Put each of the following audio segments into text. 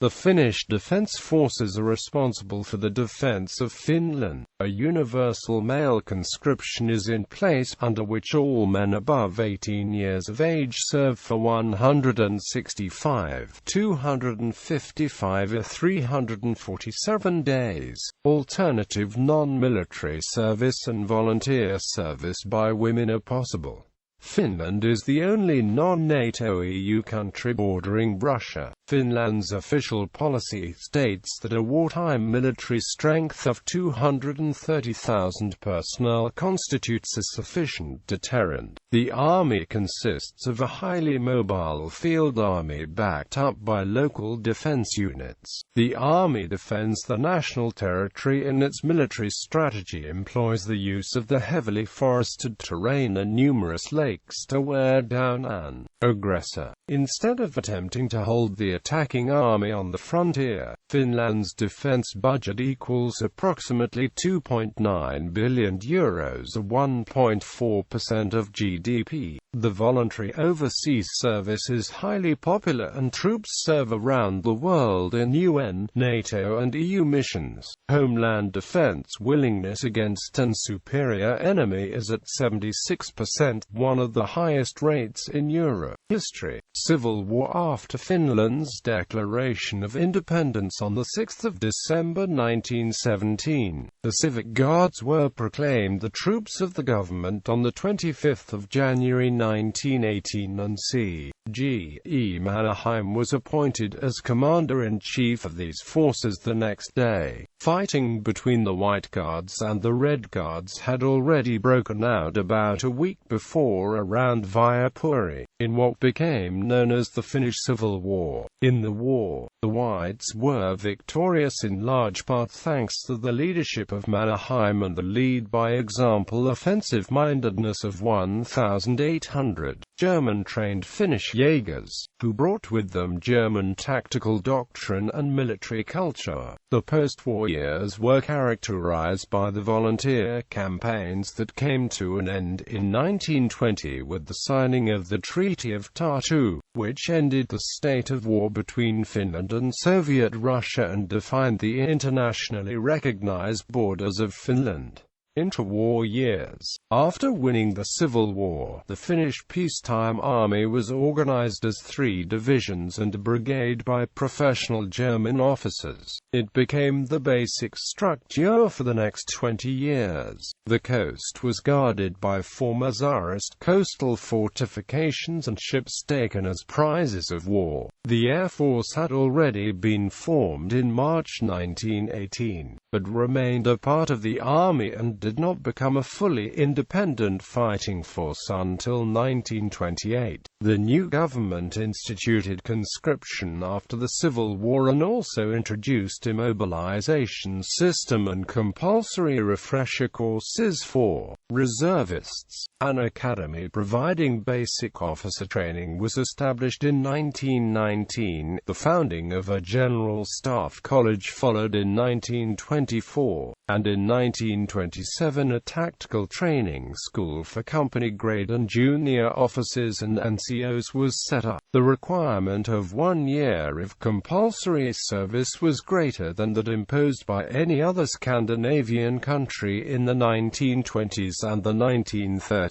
The Finnish Defence Forces are responsible for the defence of Finland. A universal male conscription is in place, under which all men above 18 years of age serve for 165, 255 or 347 days. Alternative non-military service and volunteer service by women are possible. Finland is the only non-NATO EU country bordering Russia. Finland's official policy states that a wartime military strength of 230,000 personnel constitutes a sufficient deterrent. The army consists of a highly mobile field army backed up by local defense units. The army defends the national territory, and its military strategy employs the use of the heavily forested terrain and numerous lakes to wear down an aggressor. Instead of attempting to hold the attacking army on the frontier, Finland's defense budget equals approximately €2.9 billion, or 1.4% of GDP. The voluntary overseas service is highly popular, and troops serve around the world in UN, NATO and EU missions. Homeland defense willingness against an superior enemy is at 76%, one of the highest rates in Europe. History. Civil war. After Finland's declaration of independence on 6 December 1917, the Civic Guards were proclaimed the troops of the government on 25 January 1918, and C.G.E. Mannerheim was appointed as commander-in-chief of these forces the next day. Fighting between the White Guards and the Red Guards had already broken out about a week before around Viapuri, in what became known as the Finnish Civil War. In the war, the Whites were victorious in large part thanks to the leadership of Mannerheim and the lead-by-example offensive-mindedness of 1,800 German-trained Finnish Jaegers, who brought with them German tactical doctrine and military culture. The post-war years were characterized by the volunteer campaigns that came to an end in 1920 with the signing of the Treaty of Tartu, which ended the state of war between Finland and Soviet Russia and defined the internationally recognized borders of Finland. Intra-war years. After winning the Civil War, the Finnish peacetime army was organized as 3 divisions and a brigade by professional German officers. It became the basic structure for the next 20 years. The coast was guarded by former Tsarist coastal fortifications and ships taken as prizes of war. The Air Force had already been formed in March 1918, but remained a part of the army and did not become a fully independent fighting force until 1928. The new government instituted conscription after the Civil War and also introduced a mobilization system and compulsory refresher courses for reservists. An academy providing basic officer training was established in 1919. The founding of a General Staff College followed in 1924, and in 1927 a tactical training school for company grade and junior officers and NCOs was set up. The requirement of 1 year of compulsory service was greater than that imposed by any other Scandinavian country in the 1920s and the 1930s.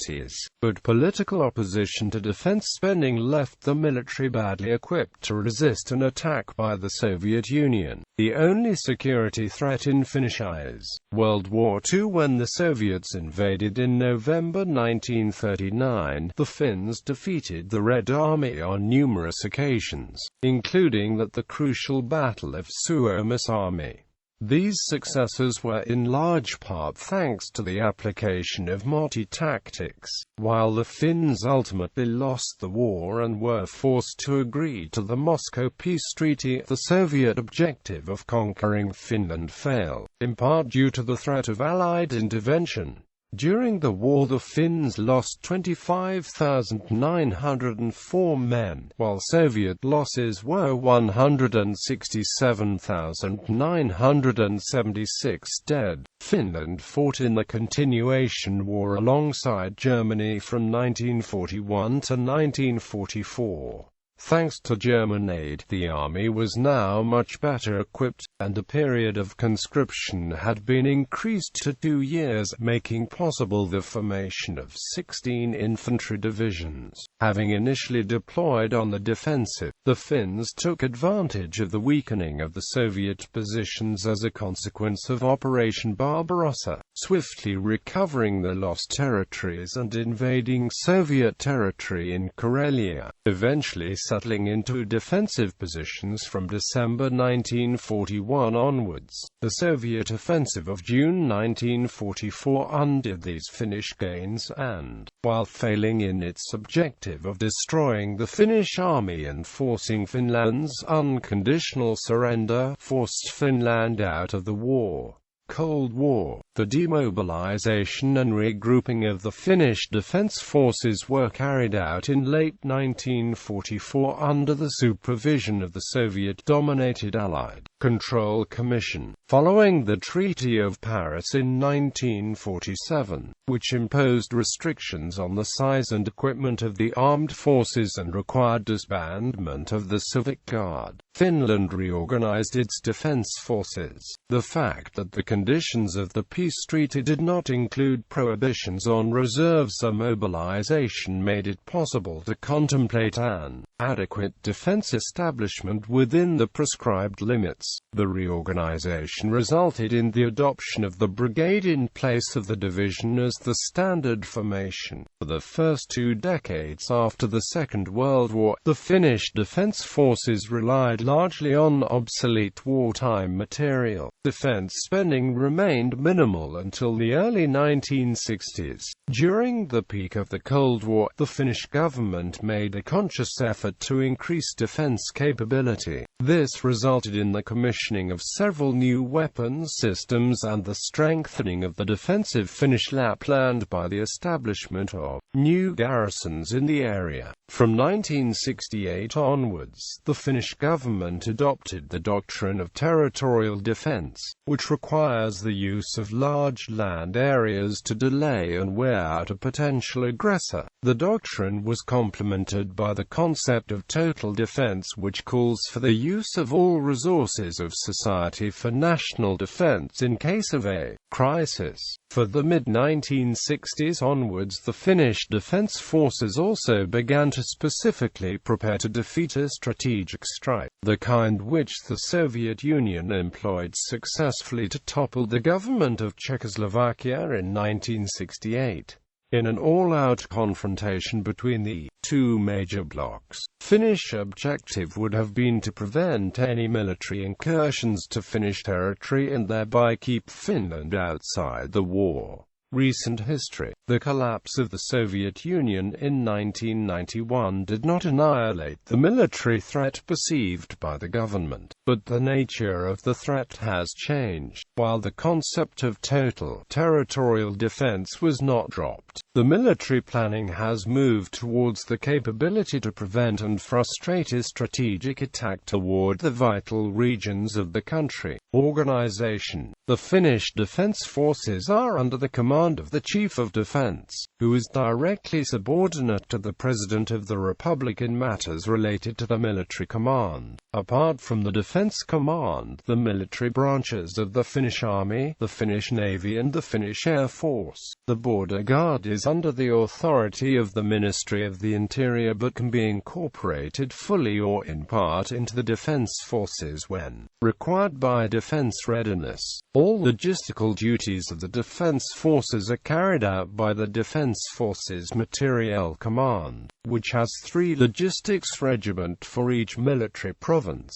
But political opposition to defense spending left the military badly equipped to resist an attack by the Soviet Union, the only security threat in Finnish eyes. World War II. When the Soviets invaded in November 1939, the Finns defeated the Red Army on numerous occasions, including at the crucial Battle of Suomussalmi. These successes were in large part thanks to the application of multi-tactics. While the Finns ultimately lost the war and were forced to agree to the Moscow Peace Treaty, the Soviet objective of conquering Finland failed, in part due to the threat of Allied intervention. During the war the Finns lost 25,904 men, while Soviet losses were 167,976 dead. Finland fought in the Continuation War alongside Germany from 1941 to 1944. Thanks to German aid, the army was now much better equipped, and the period of conscription had been increased to 2 years, making possible the formation of 16 infantry divisions. Having initially deployed on the defensive, the Finns took advantage of the weakening of the Soviet positions as a consequence of Operation Barbarossa, swiftly recovering the lost territories and invading Soviet territory in Karelia, eventually settling into defensive positions from December 1941 onwards. The Soviet offensive of June 1944 undid these Finnish gains and, while failing in its objective of destroying the Finnish army and forcing Finland's unconditional surrender, forced Finland out of the war. Cold War. The demobilization and regrouping of the Finnish Defence Forces were carried out in late 1944 under the supervision of the Soviet-dominated Allied Control Commission, following the Treaty of Paris in 1947, which imposed restrictions on the size and equipment of the armed forces and required disbandment of the Civic Guard. Finland reorganized its defense forces. The fact that the conditions of the peace treaty did not include prohibitions on reserves or mobilization made it possible to contemplate an adequate defense establishment within the prescribed limits. The reorganization resulted in the adoption of the brigade in place of the division as the standard formation. For the first 2 decades after the Second World War, the Finnish Defence Forces relied largely on obsolete wartime material. Defense spending remained minimal until the early 1960s. During the peak of the Cold War, the Finnish government made a conscious effort to increase defense capability. This resulted in the commissioning of several new weapons systems and the strengthening of the defensive Finnish Lapland by the establishment of new garrisons in the area. From 1968 onwards, the Finnish government adopted the doctrine of territorial defense, which requires the use of large land areas to delay and wear out a potential aggressor. The doctrine was complemented by the concept of total defense, which calls for the use of all resources of society for national defense in case of a crisis. For the mid-1960s onwards, the Finnish Defence Forces also began to specifically prepare to defeat a strategic strike, the kind which the Soviet Union employed successfully to topple the government of Czechoslovakia in 1968. In an all-out confrontation between the two major blocs, Finnish objective would have been to prevent any military incursions to Finnish territory and thereby keep Finland outside the war. Recent history. The collapse of the Soviet Union in 1991 did not annihilate the military threat perceived by the government, but the nature of the threat has changed. While the concept of total territorial defense was not dropped, the military planning has moved towards the capability to prevent and frustrate a strategic attack toward the vital regions of the country. Organization. The Finnish Defence Forces are under the command of the Chief of Defence, who is directly subordinate to the President of the Republic in matters related to the military command. Apart from the Defence Command, the military branches of the Finnish Army, the Finnish Navy and the Finnish Air Force. The Border Guard is under the authority of the Ministry of the Interior but can be incorporated fully or in part into the Defence Forces when required by defence readiness. All logistical duties of the Defence Forces are carried out by the Defence Forces Materiel Command, which has 3 logistics regiments for each military province.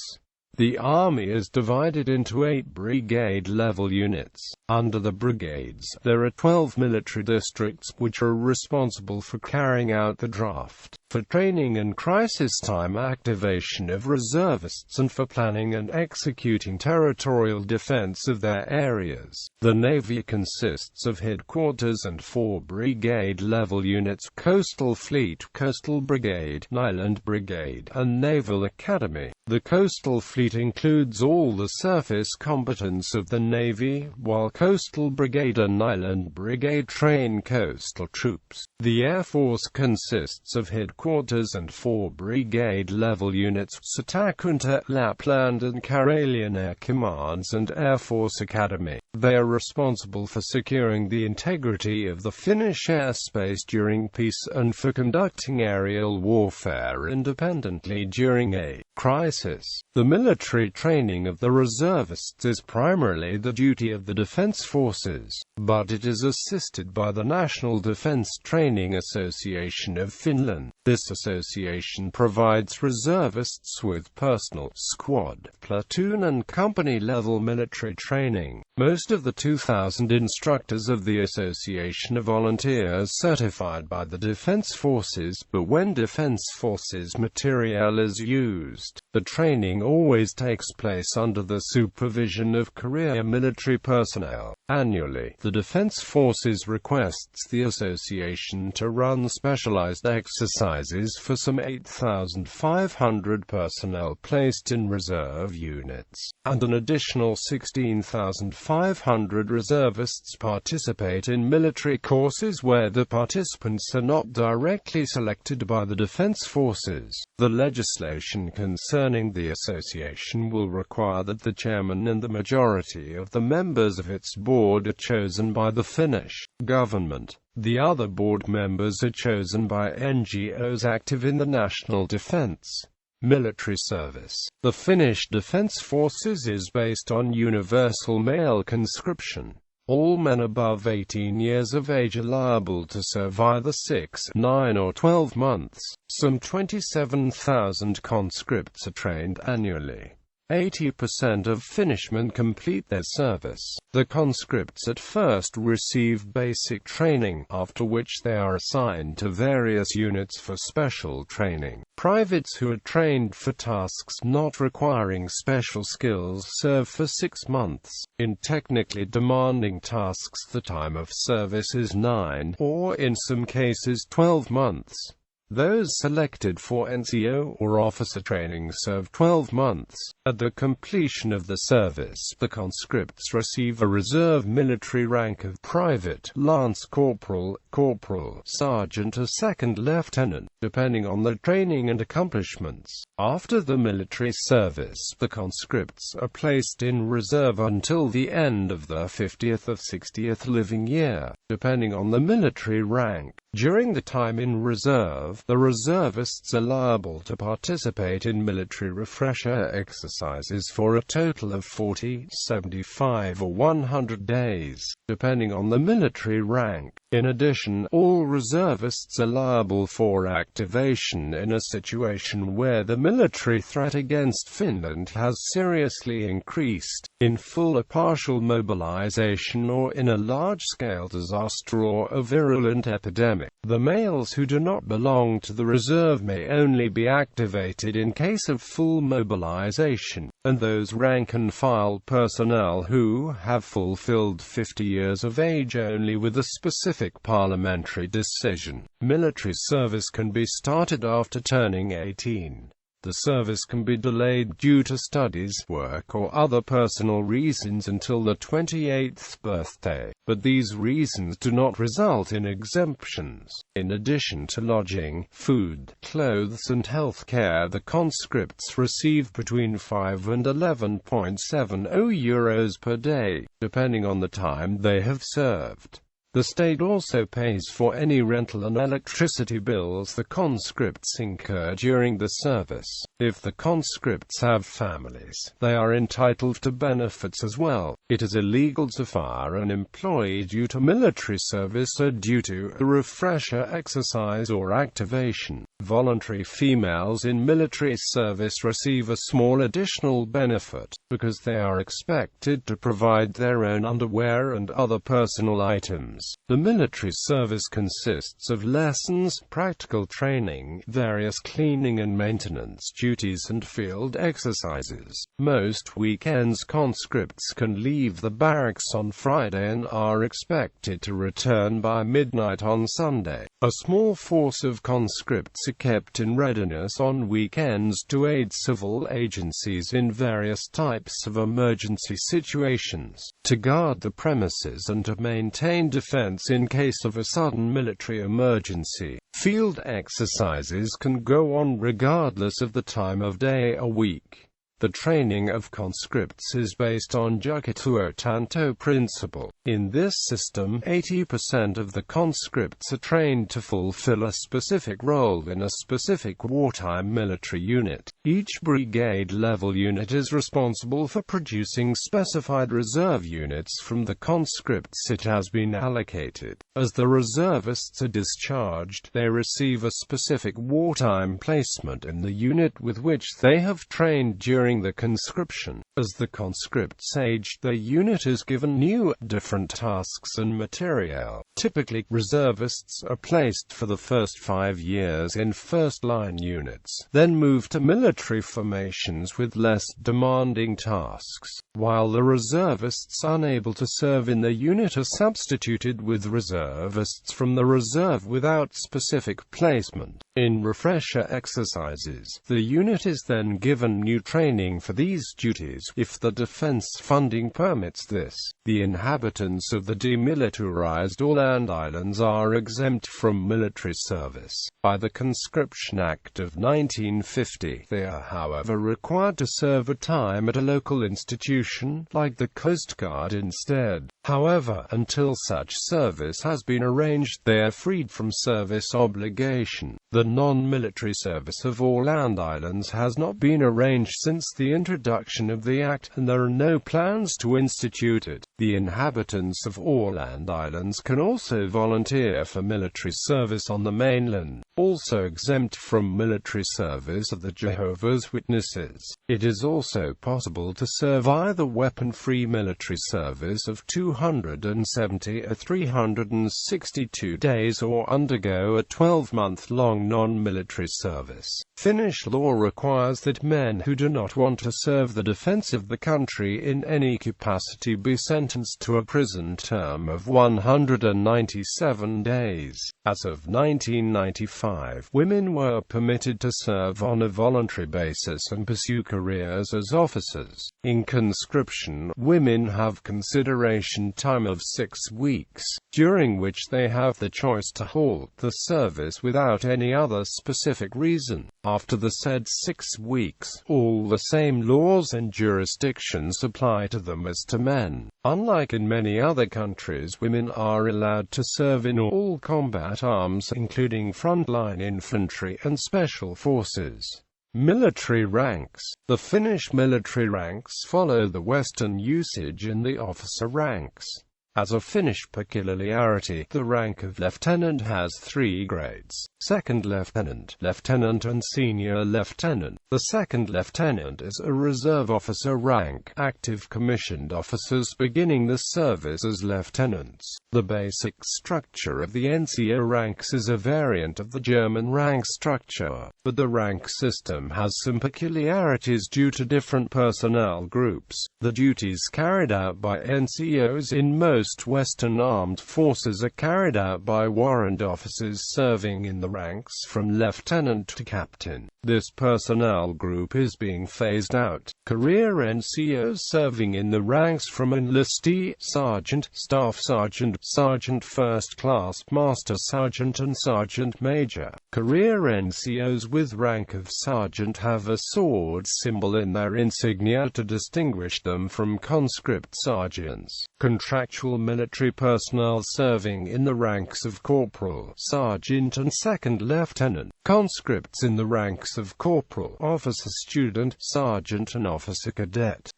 The army is divided into 8 brigade-level units. Under the brigades, there are 12 military districts, which are responsible for carrying out the draft, for training and crisis-time activation of reservists and for planning and executing territorial defense of their areas. The Navy consists of headquarters and 4 brigade-level units: Coastal Fleet, Coastal Brigade, Island Brigade, and Naval Academy. The Coastal Fleet fleet includes all the surface combatants of the Navy, while Coastal Brigade and Island Brigade train coastal troops. The Air Force consists of headquarters and 4 brigade-level units: Satakunta, Lapland and Karelian Air Commands and Air Force Academy. They are responsible for securing the integrity of the Finnish airspace during peace and for conducting aerial warfare independently during a crisis. The military training of the reservists is primarily the duty of the Defence Forces, but it is assisted by the National Defence Training Association of Finland. This association provides reservists with personal, squad, platoon and company-level military training. Most of the 2,000 instructors of the association are volunteers certified by the Defence Forces, but when Defence Forces material is used, the training always takes place under the supervision of career military personnel. Annually, the Defence Forces requests the association to run specialized exercises for some 8,500 personnel placed in reserve units, and an additional 16,500 reservists participate in military courses where the participants are not directly selected by the Defence Forces. The legislation concerning the association will require that the chairman and the majority of the members of its board are chosen by the Finnish government. The other board members are chosen by NGOs active in the national defense. Military service. The Finnish Defence Forces is based on universal male conscription. All men above 18 years of age are liable to serve either 6, 9 or 12 months. Some 27,000 conscripts are trained annually. 80% of Finishmen complete their service. The conscripts at first receive basic training, after which they are assigned to various units for special training. Privates who are trained for tasks not requiring special skills serve for 6 months. In technically demanding tasks, the time of service is 9, or in some cases 12 months. Those selected for NCO or officer training serve 12 months. At the completion of the service, the conscripts receive a reserve military rank of private, lance corporal, corporal, sergeant or second lieutenant, depending on their training and accomplishments. After the military service, the conscripts are placed in reserve until the end of their 50th or 60th living year, depending on the military rank. During the time in reserve, the reservists are liable to participate in military refresher exercises for a total of 40, 75 or 100 days, depending on the military rank. In addition, all reservists are liable for activation in a situation where the military threat against Finland has seriously increased, in full or partial mobilization or in a large-scale disaster or a virulent epidemic. The males who do not belong to the reserve may only be activated in case of full mobilization, and those rank-and-file personnel who have fulfilled 50 years of age only with a specific parliamentary decision. Military service can be started after turning 18. The service can be delayed due to studies, work or other personal reasons until the 28th birthday, but these reasons do not result in exemptions. In addition to lodging, food, clothes and health care, the conscripts receive between 5 and 11.70 euros per day, depending on the time they have served. The state also pays for any rental and electricity bills the conscripts incur during the service. If the conscripts have families, they are entitled to benefits as well. It is illegal to fire an employee due to military service or due to a refresher exercise or activation. Voluntary females in military service receive a small additional benefit, because they are expected to provide their own underwear and other personal items. The military service consists of lessons, practical training, various cleaning and maintenance duties and field exercises. Most weekends conscripts can leave the barracks on Friday and are expected to return by midnight on Sunday. A small force of conscripts are kept in readiness on weekends to aid civil agencies in various types of emergency situations, to guard the premises and to maintain defense in case of a sudden military emergency. Field exercises can go on regardless of the time of day or week. The training of conscripts is based on jukitua tanto principle. In this system, 80% of the conscripts are trained to fulfill a specific role in a specific wartime military unit. Each brigade-level unit is responsible for producing specified reserve units from the conscripts it has been allocated. As the reservists are discharged, they receive a specific wartime placement in the unit with which they have trained during the conscription. As the conscripts age, the unit is given new, different tasks and materiel. Typically, reservists are placed for the first 5 years in first-line units, then move to military formations with less demanding tasks, while the reservists unable to serve in the unit are substituted with reservists from the reserve without specific placement. In refresher exercises, the unit is then given new training for these duties, if the defense funding permits this. The inhabitants of the demilitarized Åland Islands are exempt from military service by the Conscription Act of 1950. They are, however, required to serve a time at a local institution, like the Coast Guard instead. However, until such service has been arranged, they are freed from service obligation. The non-military service of Åland Islands has not been arranged since the introduction of the Act, and there are no plans to institute it. The inhabitants of Åland Islands can also volunteer for military service on the mainland. Also exempt from military service are the Jehovah's Witnesses. It is also possible to serve either weapon-free military service of 270 or 362 days or undergo a 12-month-long non-military service. Finnish law requires that men who do not want to serve the defense of the country in any capacity be sentenced to a prison term of 197 days. As of 1995, women were permitted to serve on a voluntary basis and pursue careers as officers. In conscription, women have consideration time of 6 weeks, during which they have the choice to halt the service without any other specific reason. After the said 6 weeks, all the same laws and jurisdictions apply to them as to men. Unlike in many other countries, women are allowed to serve in all combat arms, including frontline infantry and special forces. Military ranks. The Finnish military ranks follow the Western usage in the officer ranks. As a Finnish peculiarity, the rank of lieutenant has 3 grades: second lieutenant, lieutenant and senior lieutenant. The second lieutenant is a reserve officer rank, active commissioned officers beginning the service as lieutenants. The basic structure of the NCO ranks is a variant of the German rank structure, but the rank system has some peculiarities due to different personnel groups. The duties carried out by NCOs in most Western armed forces are carried out by warrant officers serving in the ranks from lieutenant to captain. This personnel group is being phased out. Career NCOs serving in the ranks from enlistee, sergeant, staff sergeant, sergeant first class, master sergeant and sergeant major. Career NCOs with rank of sergeant have a sword symbol in their insignia to distinguish them from conscript sergeants. Contractual military personnel serving in the ranks of corporal, sergeant and second lieutenant. Conscripts in the ranks of corporal, officer student, sergeant and officer cadet.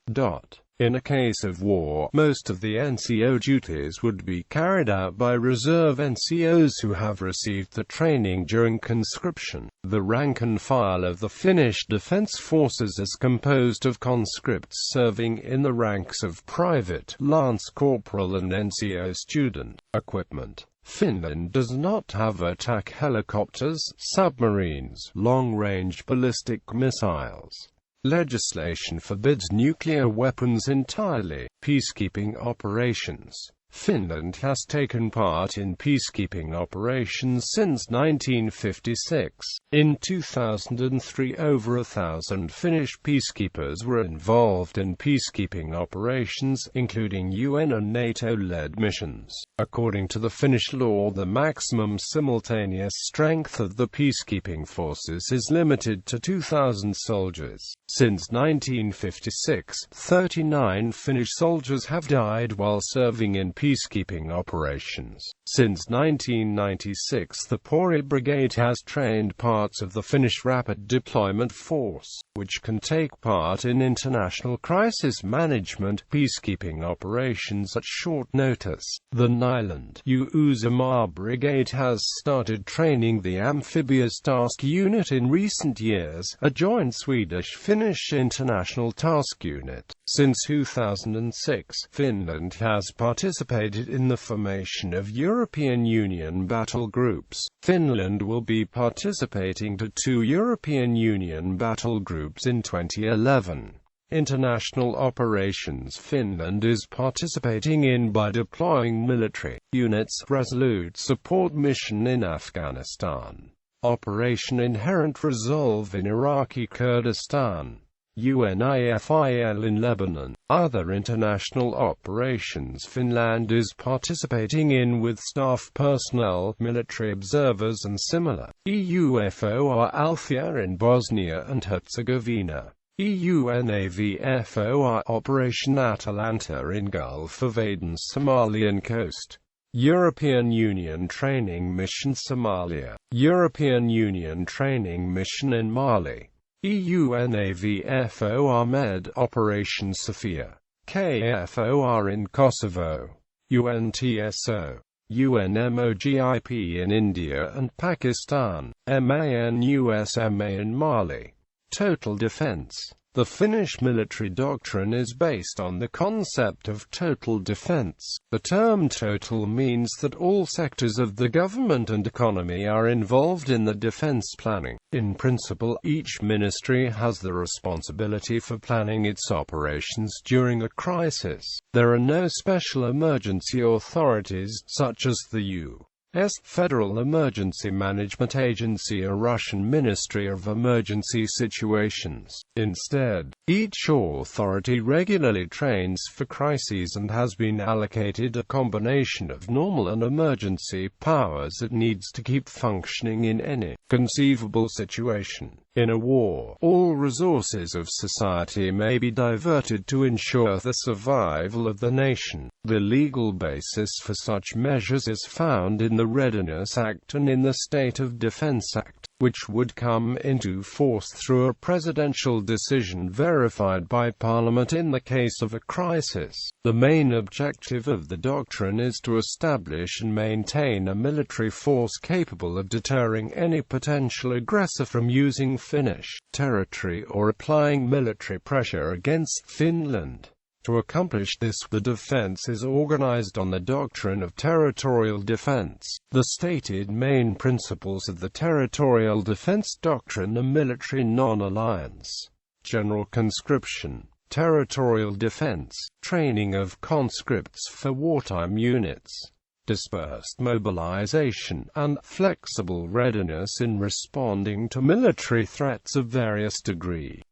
In a case of war, most of the NCO duties would be carried out by reserve NCOs who have received the training during conscription. The rank and file of the Finnish Defence Forces is composed of conscripts serving in the ranks of private, lance corporal and NCO student. Equipment. Finland does not have attack helicopters, submarines, long-range ballistic missiles. Legislation forbids nuclear weapons entirely. Peacekeeping operations. Finland has taken part in peacekeeping operations since 1956. In 2003, over 1,000 Finnish peacekeepers were involved in peacekeeping operations, including UN and NATO-led missions. According to the Finnish law, the maximum simultaneous strength of the peacekeeping forces is limited to 2,000 soldiers. Since 1956, 39 Finnish soldiers have died while serving in peacekeeping operations. Since 1996, the Pori Brigade has trained parts of the Finnish Rapid Deployment Force, which can take part in international crisis management peacekeeping operations at short notice. The Nyland Uusimaa Brigade has started training the Amphibious Task Unit in recent years, a joint Swedish-Finnish international task unit. Since 2006, Finland has participated in the formation of European Union battle groups. Finland will be participating to 2 European Union battle groups in 2011. International operations Finland is participating in by deploying military units, Resolute Support Mission in Afghanistan, Operation Inherent Resolve in Iraqi Kurdistan, UNIFIL in Lebanon. Other international operations Finland is participating in with staff personnel, military observers and similar. EUFOR Althea in Bosnia and Herzegovina. EUNAVFOR Operation Atalanta in Gulf of Aden's Somalian coast. European Union Training Mission Somalia. European Union Training Mission in Mali. EUNAVFOR Med Operation Sophia. KFOR in Kosovo. UNTSO. UNMOGIP in India and Pakistan. MANUSMA in Mali. Total defense. The Finnish military doctrine is based on the concept of total defense. The term total means that all sectors of the government and economy are involved in the defense planning. In principle, each ministry has the responsibility for planning its operations during a crisis. There are no special emergency authorities, such as the U.S. Federal Emergency Management Agency or Russian Ministry of Emergency Situations. Instead, each authority regularly trains for crises and has been allocated a combination of normal and emergency powers it needs to keep functioning in any conceivable situation. In a war, all resources of society may be diverted to ensure the survival of the nation. The legal basis for such measures is found in the Readiness Act and in the State of Defense Act, which would come into force through a presidential decision verified by Parliament in the case of a crisis. The main objective of the doctrine is to establish and maintain a military force capable of deterring any potential aggressor from using Finnish territory or applying military pressure against Finland. To accomplish this, the defense is organized on the doctrine of territorial defense. The stated main principles of the territorial defense doctrine are military non-alliance, general conscription, territorial defense, training of conscripts for wartime units, dispersed mobilization, and flexible readiness in responding to military threats of various degree.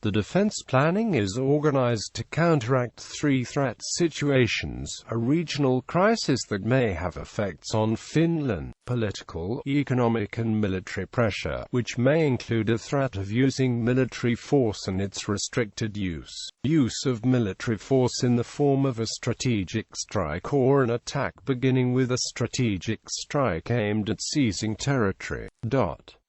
The defense planning is organized to counteract 3 threat situations: a regional crisis that may have effects on Finland, political, economic and military pressure, which may include a threat of using military force and its restricted use of military force in the form of a strategic strike or an attack beginning with a strategic strike aimed at seizing territory.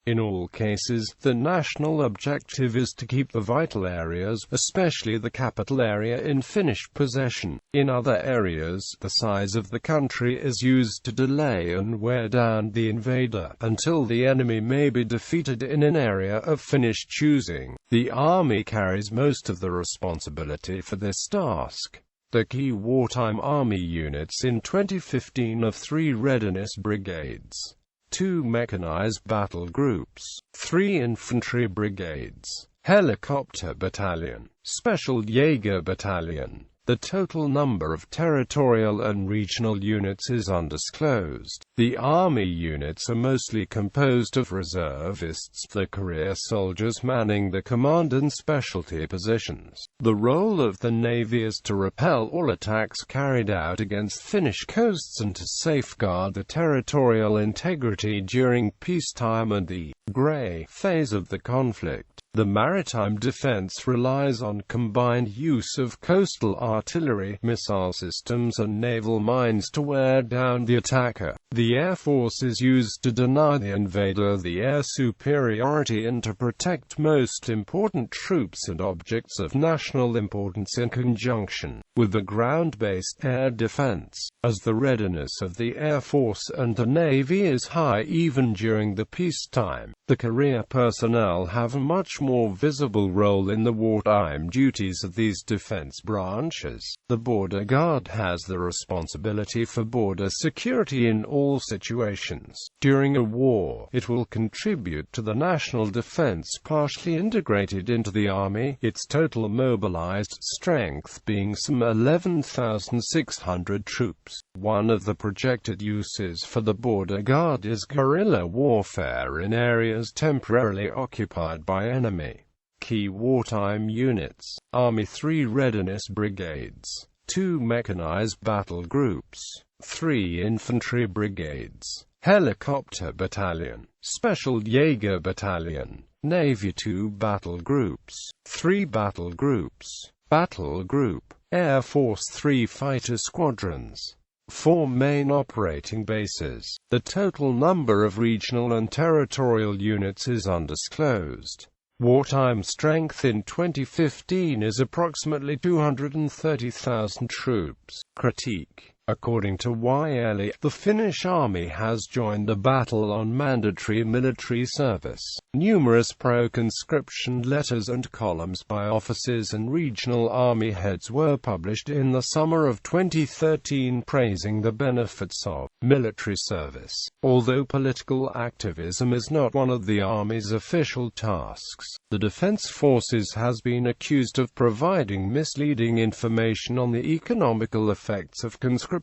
In all cases, the national objective is to keep the vital areas, especially the capital area, in Finnish possession. In other areas, the size of the country is used to delay and wear down the invader, until the enemy may be defeated in an area of Finnish choosing. The army carries most of the responsibility for this task. The key wartime army units in 2015 are 3 readiness brigades, 2 mechanized battle groups, 3 infantry brigades, helicopter battalion, special Jaeger battalion, The total number of territorial and regional units is undisclosed. The Army units are mostly composed of reservists, the career soldiers manning the command and specialty positions. The role of the Navy is to repel all attacks carried out against Finnish coasts and to safeguard the territorial integrity during peacetime and the grey phase of the conflict. The maritime defense relies on combined use of coastal artillery, missile systems and naval mines to wear down the attacker. The Air Force is used to deny the invader the air superiority and to protect most important troops and objects of national importance in conjunction with the ground-based air defense. As the readiness of the Air Force and the Navy is high even during the peacetime, the career personnel have a much more visible role in the wartime duties of these defense branches. The Border Guard has the responsibility for border security in all situations. During a war, it will contribute to the national defense partially integrated into the Army, its total mobilized strength being some 11,600 troops. One of the projected uses for the Border Guard is guerrilla warfare in areas temporarily occupied by enemy. Key wartime units: Army 3 Readiness Brigades, 2 Mechanized Battle Groups, 3 Infantry Brigades, Helicopter Battalion, Special Jaeger Battalion, Navy 2 Battle Groups, 3 Battle Groups, Battle Group, Air Force 3 Fighter Squadrons. 4 main operating bases. The total number of regional and territorial units is undisclosed. Wartime strength in 2015 is approximately 230,000 troops. Critique: according to YLE, the Finnish Army has joined the battle on mandatory military service. Numerous pro-conscription letters and columns by officers and regional army heads were published in the summer of 2013 praising the benefits of military service. Although political activism is not one of the Army's official tasks, the Defence Forces has been accused of providing misleading information on the economical effects of conscription.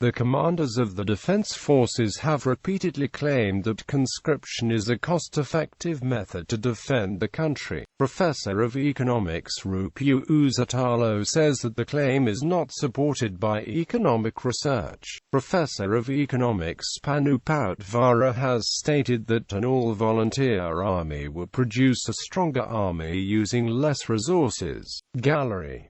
The commanders of the Defence Forces have repeatedly claimed that conscription is a cost-effective method to defend the country. Professor of Economics Rupiu Uusitalo says that the claim is not supported by economic research. Professor of Economics Panu Poutvara has stated that an all-volunteer army would produce a stronger army using less resources. Gallery.